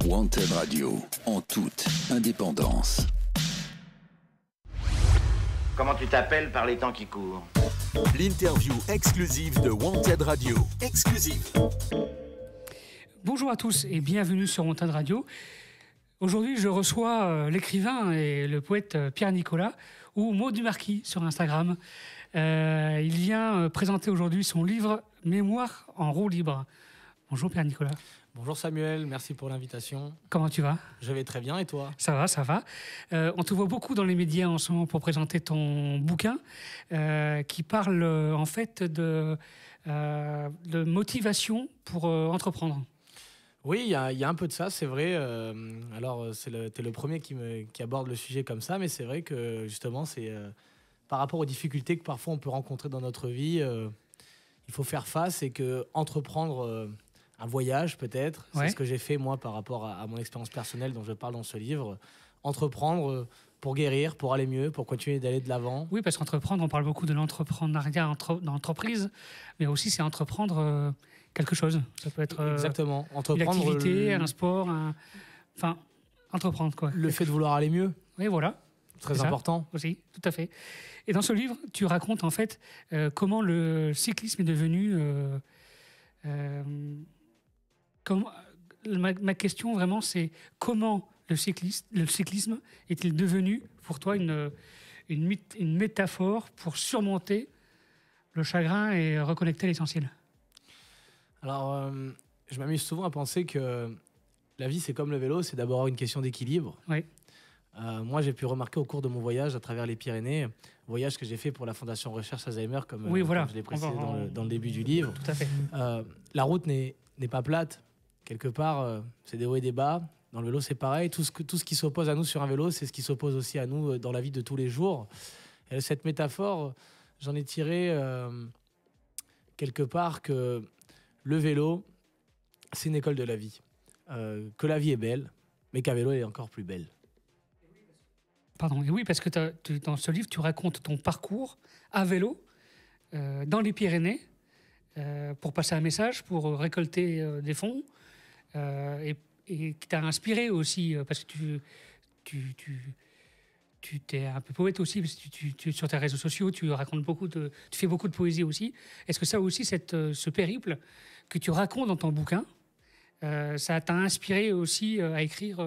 Wanted Radio, en toute indépendance. Comment tu t'appelles par les temps qui courent? L'interview exclusive de Wanted Radio. Exclusive. Bonjour à tous et bienvenue sur Wanted Radio. Aujourd'hui, je reçois l'écrivain et le poète Pierre Nicolas, ou Maud du Marquis sur Instagram. Il vient présenter aujourd'hui son livre « Mémoires en roue libre ». Bonjour Pierre Nicolas. Bonjour Samuel, merci pour l'invitation. Comment tu vas? Je vais très bien et toi? Ça va, ça va. On te voit beaucoup dans les médias en ce moment pour présenter ton bouquin qui parle en fait de motivation pour entreprendre. Oui, il y a un peu de ça, c'est vrai. Alors, t'es le premier qui aborde le sujet comme ça, mais c'est vrai que justement, c'est par rapport aux difficultés que parfois on peut rencontrer dans notre vie, il faut faire face et que entreprendre un voyage peut-être, ouais. C'est ce que j'ai fait moi par rapport à mon expérience personnelle dont je parle dans ce livre. Entreprendre pour guérir, pour aller mieux, pour continuer d'aller de l'avant. Oui, parce qu'entreprendre, on parle beaucoup de l'entrepreneuriat dans l'entreprise, mais aussi c'est entreprendre quelque chose. Ça peut être exactement. Une Entreprendre activité, un sport, enfin, entreprendre quoi. Le fait de vouloir aller mieux. Oui, voilà. Très important. Aussi, tout à fait. Et dans ce livre, tu racontes en fait comment le cyclisme est devenu... ma question vraiment, c'est comment le cyclisme est-il devenu pour toi une métaphore pour surmonter le chagrin et reconnecter l'essentiel? Alors, je m'amuse souvent à penser que la vie, c'est comme le vélo, c'est d'abord une question d'équilibre. Oui. Moi, j'ai pu remarquer au cours de mon voyage à travers les Pyrénées, voyage que j'ai fait pour la Fondation Recherche Alzheimer, comme je l'ai précisé dans le début du livre. Tout à fait. La route n'est pas plate. Quelque part, c'est des hauts et des bas. Dans le vélo, c'est pareil. Tout ce qui s'oppose à nous sur un vélo, c'est ce qui s'oppose aussi à nous dans la vie de tous les jours. Et cette métaphore, j'en ai tiré quelque part que le vélo, c'est une école de la vie. Que la vie est belle, mais qu'à vélo, elle est encore plus belle. Pardon, et oui, parce que dans ce livre, tu racontes ton parcours à vélo dans les Pyrénées pour passer un message, pour récolter des fonds, et qui t'a inspiré aussi, parce que tu t'es un peu poète aussi, parce que sur tes réseaux sociaux, tu fais beaucoup de poésie aussi. Est-ce que ça aussi, ce périple que tu racontes dans ton bouquin, ça t'a inspiré aussi à écrire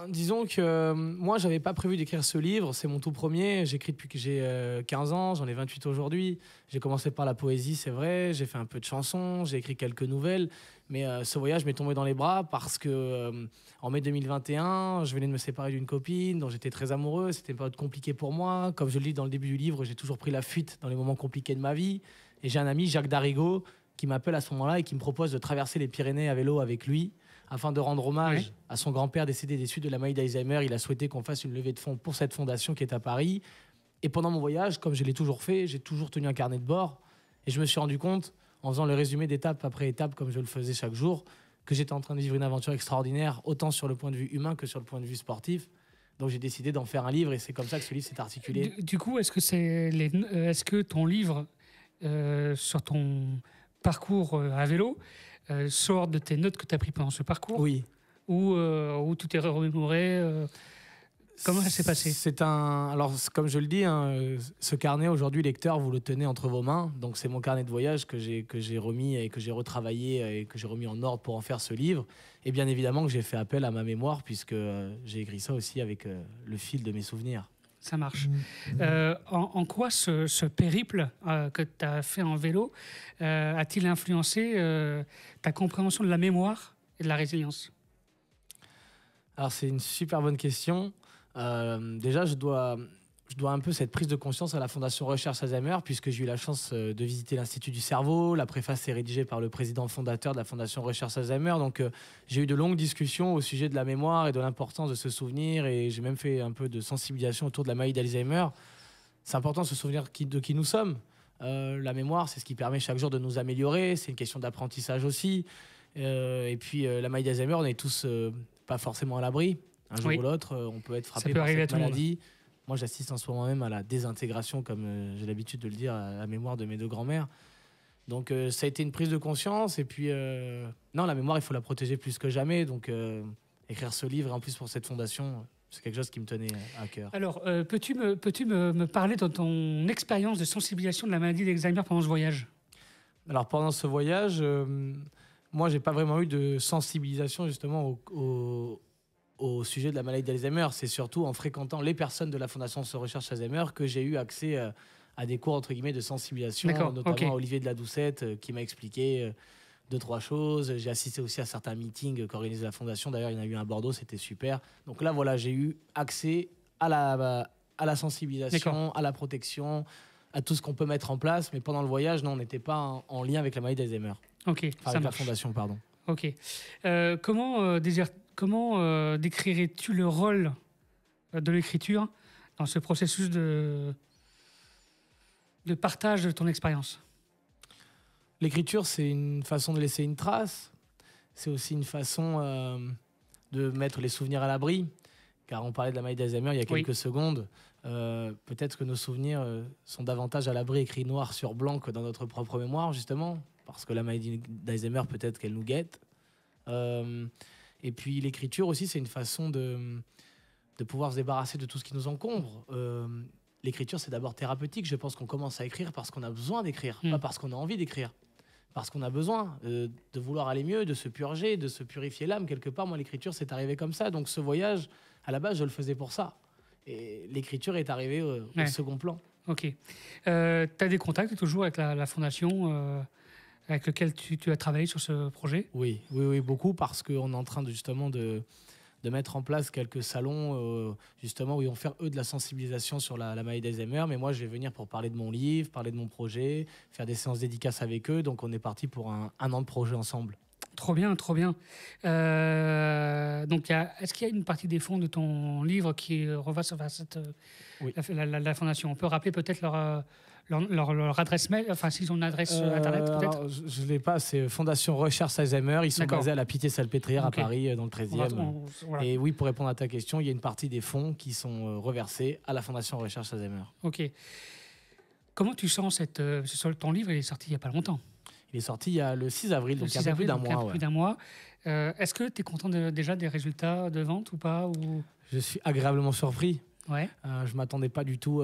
disons que moi, j'avais pas prévu d'écrire ce livre. C'est mon tout premier. J'écris depuis que j'ai 15 ans. J'en ai 28 aujourd'hui. J'ai commencé par la poésie, c'est vrai. J'ai fait un peu de chansons. J'ai écrit quelques nouvelles. Mais ce voyage m'est tombé dans les bras parce que en mai 2021, je venais de me séparer d'une copine dont j'étais très amoureux. C'était une période compliquée pour moi. Comme je le dis dans le début du livre, j'ai toujours pris la fuite dans les moments compliqués de ma vie. Et j'ai un ami, Jacques Darigo, qui m'appelle à ce moment-là et qui me propose de traverser les Pyrénées à vélo avec lui afin de rendre hommage à son grand-père décédé des suites de la maladie d'Alzheimer. Il a souhaité qu'on fasse une levée de fonds pour cette fondation qui est à Paris. Et pendant mon voyage, comme je l'ai toujours fait, j'ai toujours tenu un carnet de bord. Et je me suis rendu compte, en faisant le résumé d'étape après étape, comme je le faisais chaque jour, que j'étais en train de vivre une aventure extraordinaire, autant sur le point de vue humain que sur le point de vue sportif. Donc j'ai décidé d'en faire un livre et c'est comme ça que ce livre s'est articulé. Du coup, est-ce que ton livre sur ton parcours à vélo sort de tes notes que tu as prises pendant ce parcours? Oui. Ou tout est remémoré comment ça s'est passé? Alors, comme je le dis, ce carnet, aujourd'hui, lecteur, vous le tenez entre vos mains. Donc, c'est mon carnet de voyage que j'ai remis et que j'ai retravaillé et que j'ai remis en ordre pour en faire ce livre. Et bien évidemment que j'ai fait appel à ma mémoire puisque j'ai écrit ça aussi avec le fil de mes souvenirs. Ça marche. En quoi ce périple que tu as fait en vélo a-t-il influencé ta compréhension de la mémoire et de la résilience? Alors, c'est une super bonne question. Déjà, je dois un peu cette prise de conscience à la Fondation Recherche Alzheimer, puisque j'ai eu la chance de visiter l'Institut du cerveau. La préface est rédigée par le président fondateur de la Fondation Recherche Alzheimer. Donc, j'ai eu de longues discussions au sujet de la mémoire et de l'importance de se souvenir. Et j'ai même fait un peu de sensibilisation autour de la maladie d'Alzheimer. C'est important de se souvenir de qui nous sommes. La mémoire, c'est ce qui permet chaque jour de nous améliorer. C'est une question d'apprentissage aussi. Et puis, la maladie d'Alzheimer, on n'est tous pas forcément à l'abri. Un jour ou l'autre, on peut être frappé par cette maladie. Moi, j'assiste en ce moment même à la désintégration, comme j'ai l'habitude de le dire, à la mémoire de mes deux grands-mères. Donc ça a été une prise de conscience. Et puis, non, la mémoire, il faut la protéger plus que jamais. Donc écrire ce livre, et en plus pour cette fondation, c'est quelque chose qui me tenait à cœur. Alors, peux-tu me parler de ton expérience de sensibilisation de la maladie d'Alzheimer pendant ce voyage? Alors pendant ce voyage, moi, j'ai pas vraiment eu de sensibilisation justement au sujet de la maladie d'Alzheimer. C'est surtout en fréquentant les personnes de la Fondation de recherche Alzheimer que j'ai eu accès à des cours entre guillemets de sensibilisation, notamment Olivier de la Doucette qui m'a expliqué 2-3 choses. J'ai assisté aussi à certains meetings qu'organise la Fondation. D'ailleurs, il y en a eu un à Bordeaux, c'était super. Donc là, voilà, j'ai eu accès à la sensibilisation, à la protection, à tout ce qu'on peut mettre en place. Mais pendant le voyage, non, on n'était pas en lien avec la maladie d'Alzheimer. Ok, enfin, avec la Fondation, pardon. Ok. Comment décrirais-tu le rôle de l'écriture dans ce processus de partage de ton expérience? L'écriture, c'est une façon de laisser une trace. C'est aussi une façon de mettre les souvenirs à l'abri. Car on parlait de la maladie d'Alzheimer il y a quelques secondes. Peut-être que nos souvenirs sont davantage à l'abri, écrits noir sur blanc, que dans notre propre mémoire, justement. Parce que la maladie d'Alzheimer, peut-être qu'elle nous guette. Et puis l'écriture aussi, c'est une façon de pouvoir se débarrasser de tout ce qui nous encombre. L'écriture, c'est d'abord thérapeutique. Je pense qu'on commence à écrire parce qu'on a besoin d'écrire, pas parce qu'on a envie d'écrire. Parce qu'on a besoin de vouloir aller mieux, de se purger, de se purifier l'âme. Quelque part, moi, l'écriture, c'est arrivé comme ça. Donc ce voyage, à la base, je le faisais pour ça. Et l'écriture est arrivée au second plan. Ok. Tu as des contacts toujours avec la Fondation avec lequel tu as travaillé sur ce projet? Oui, beaucoup, parce qu'on est en train justement de mettre en place quelques salons justement où ils vont faire eux de la sensibilisation sur la maladie d'Alzheimer. Mais moi, je vais venir pour parler de mon livre, parler de mon projet, faire des séances dédicaces avec eux. Donc, on est parti pour un an de projet ensemble. Trop bien, trop bien. Donc, est-ce qu'il y a une partie des fonds de ton livre qui revoit vers la Fondation? On peut rappeler peut-être leur adresse mail, enfin s'ils ont une adresse internet peut-être? Je ne l'ai pas, c'est Fondation Recherche Alzheimer. Ils sont basés à la Pitié-Salpêtrière à Paris, dans le 13e. Voilà. Et oui, pour répondre à ta question, il y a une partie des fonds qui sont reversés à la Fondation Recherche Alzheimer. Ok. Comment tu sens ton livre? Il est sorti il n'y a pas longtemps. Il est sorti il y a le 6 avril, donc il y a un peu plus d'un mois. Plus d'un mois. Est-ce que tu es content déjà des résultats de vente ou pas? Je suis agréablement surpris. Ouais. Je ne m'attendais pas du tout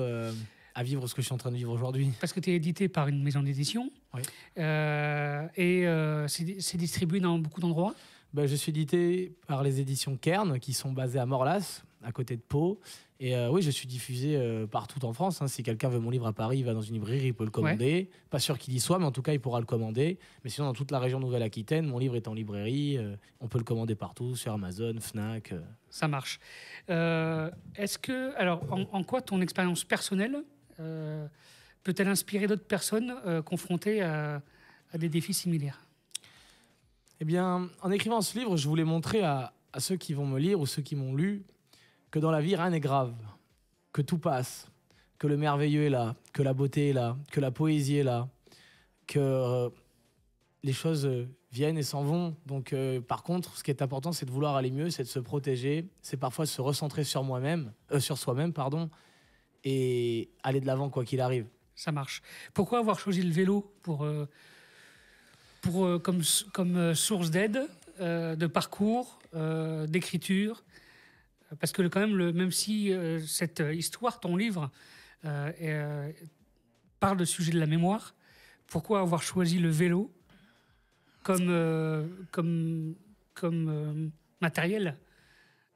à vivre ce que je suis en train de vivre aujourd'hui. Parce que tu es édité par une maison d'édition. Oui. Et c'est distribué dans beaucoup d'endroits. Je suis édité par les éditions Kern, qui sont basées à Morlas, à côté de Pau. Et oui, je suis diffusé partout en France. Si quelqu'un veut mon livre à Paris, il va dans une librairie, il peut le commander. Pas sûr qu'il y soit, mais en tout cas, il pourra le commander. Mais sinon, dans toute la région Nouvelle-Aquitaine, mon livre est en librairie. On peut le commander partout, sur Amazon, Fnac. Ça marche. Est-ce que, alors, en quoi ton expérience personnelle peut-elle inspirer d'autres personnes confrontées à des défis similaires? Eh bien, en écrivant ce livre, je voulais montrer à ceux qui vont me lire ou ceux qui m'ont lu que dans la vie, rien n'est grave, que tout passe, que le merveilleux est là, que la beauté est là, que la poésie est là, que les choses viennent et s'en vont. Donc, par contre, ce qui est important, c'est de vouloir aller mieux, c'est de se protéger, c'est parfois se recentrer sur soi-même, et aller de l'avant quoi qu'il arrive. Ça marche. Pourquoi avoir choisi le vélo comme source d'aide, de parcours, d'écriture? Parce que quand même, même si cette histoire, ton livre, parle de sujet de la mémoire, pourquoi avoir choisi le vélo comme matériel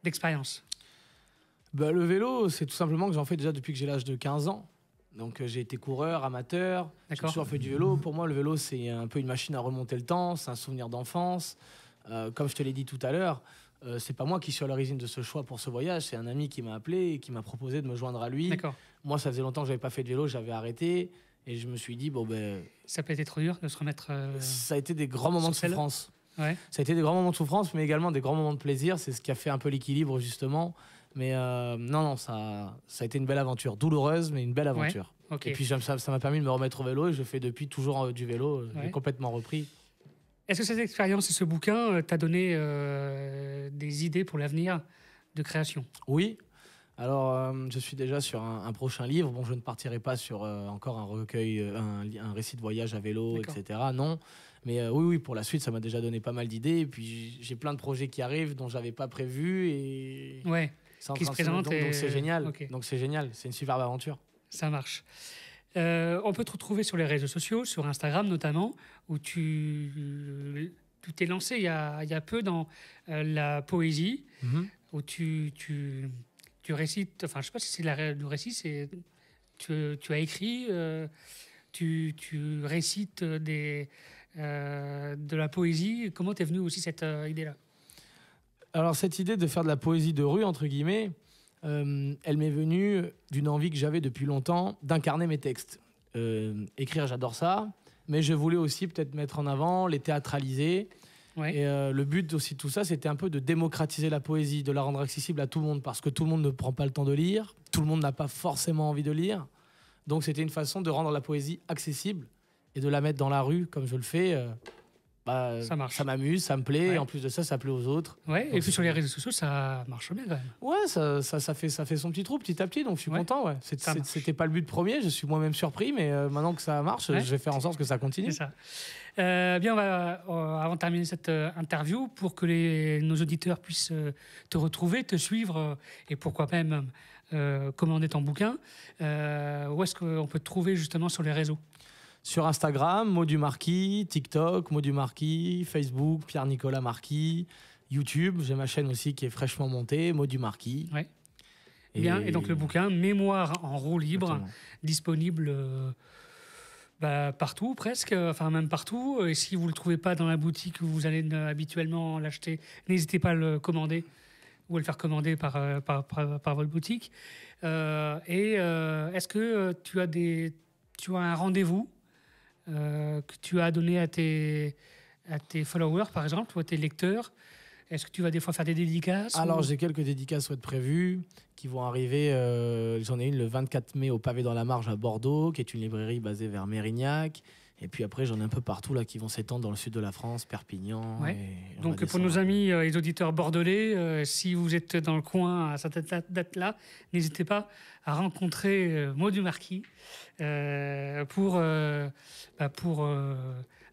d'expérience? Le vélo, c'est tout simplement que j'en fais déjà depuis que j'ai l'âge de 15 ans. Donc j'ai été coureur, amateur, j'ai toujours fait du vélo. Pour moi, le vélo, c'est un peu une machine à remonter le temps, c'est un souvenir d'enfance. Comme je te l'ai dit tout à l'heure, c'est pas moi qui suis à l'origine de ce choix pour ce voyage, c'est un ami qui m'a appelé et qui m'a proposé de me joindre à lui. Moi, ça faisait longtemps que j'avais pas fait de vélo, j'avais arrêté et je me suis dit ça peut être trop dur de se remettre. Ça a été des grands moments de souffrance. Ouais. Ça a été des grands moments de souffrance, mais également des grands moments de plaisir. C'est ce qui a fait un peu l'équilibre justement. Mais non, ça a été une belle aventure, douloureuse, mais une belle aventure. Ouais. Okay. Et puis ça m'a permis de me remettre au vélo et je fais depuis toujours du vélo. J'ai complètement repris. Est-ce que cette expérience et ce bouquin t'a donné des idées pour l'avenir de création? Oui. Alors, je suis déjà sur un prochain livre. Bon, je ne partirai pas sur encore un recueil, un récit de voyage à vélo, D'accord. etc. Non. Mais oui, pour la suite, ça m'a déjà donné pas mal d'idées. Et puis, j'ai plein de projets qui arrivent dont je n'avais pas prévu. Et Ouais, c'est en qui se train de présentent. donc c'est génial. Ok. Donc, c'est génial. C'est une superbe aventure. Ça marche. On peut te retrouver sur les réseaux sociaux, sur Instagram notamment, où tu t'es lancé il y a peu dans la poésie, où tu récites, enfin je sais pas si c'est le récit, tu as écrit, tu récites de la poésie. Comment t'es venue aussi cette idée-là? Alors, cette idée de faire de la poésie de rue, entre guillemets, elle m'est venue d'une envie que j'avais depuis longtemps d'incarner mes textes. Écrire, j'adore ça, mais je voulais aussi peut-être mettre en avant, les théâtraliser. Ouais. Et le but aussi de tout ça, c'était un peu de démocratiser la poésie, de la rendre accessible à tout le monde, parce que tout le monde ne prend pas le temps de lire, tout le monde n'a pas forcément envie de lire. Donc c'était une façon de rendre la poésie accessible et de la mettre dans la rue, comme je le fais. Ça marche. Ça m'amuse, ça me plaît, Ouais. et en plus de ça, ça plaît aux autres. Ouais, et Donc, puis sur les réseaux sociaux, ça marche bien quand même. Ouais, ça fait son petit trou petit à petit, donc je suis Ouais. content. Ouais. Ça marche. C'était pas le but premier, je suis moi-même surpris, mais maintenant que ça marche, Ouais. je vais faire en sorte que ça continue. C'est ça. Bien, avant de terminer cette interview, pour que nos auditeurs puissent te retrouver, te suivre et pourquoi pas même commander ton bouquin, où est-ce qu'on peut te trouver justement sur les réseaux? Sur Instagram, Mot du Marquis, TikTok, Mot du Marquis, Facebook, Pierre-Nicolas Marquis, YouTube, j'ai ma chaîne aussi qui est fraîchement montée, Mot du Marquis. Ouais. Bien, et donc le bouquin Mémoire en roue libre, Exactement. disponible partout presque, enfin même partout. Et si vous ne le trouvez pas dans la boutique où vous allez habituellement l'acheter, n'hésitez pas à le commander ou à le faire commander par votre boutique. Est-ce que tu as un rendez-vous que tu as donné à tes followers, par exemple, ou à tes lecteurs? Est-ce que tu vas des fois faire des dédicaces? Alors, j'ai quelques dédicaces prévues qui vont arriver. J'en ai une le 24 mai au Pavé dans la Marge à Bordeaux, qui est une librairie basée vers Mérignac. Et puis après, j'en ai un peu partout là, qui vont s'étendre dans le sud de la France, Perpignan. Ouais. Et on Donc va pour nos descendre. amis les auditeurs bordelais, si vous êtes dans le coin à cette date-là, n'hésitez pas à rencontrer Maud du Marquis pour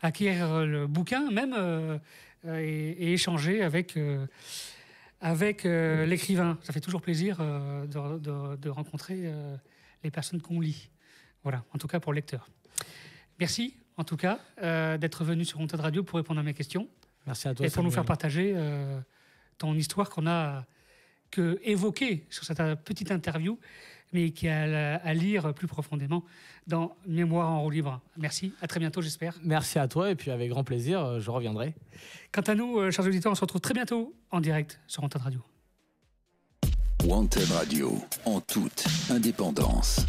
acquérir le bouquin même et échanger avec l'écrivain. Ça fait toujours plaisir de rencontrer les personnes qu'on lit. Voilà, en tout cas pour le lecteur. Merci, en tout cas, d'être venu sur Wanted Radio pour répondre à mes questions Merci à toi. et pour nous Samuel. faire partager ton histoire qu'on a évoquée sur cette petite interview, mais qui est à lire plus profondément dans Mémoire en roue libre. Merci, à très bientôt, j'espère. Merci à toi et puis avec grand plaisir, je reviendrai. Quant à nous, chers auditeurs, on se retrouve très bientôt en direct sur Wanted Radio. Wanted Radio, en toute indépendance.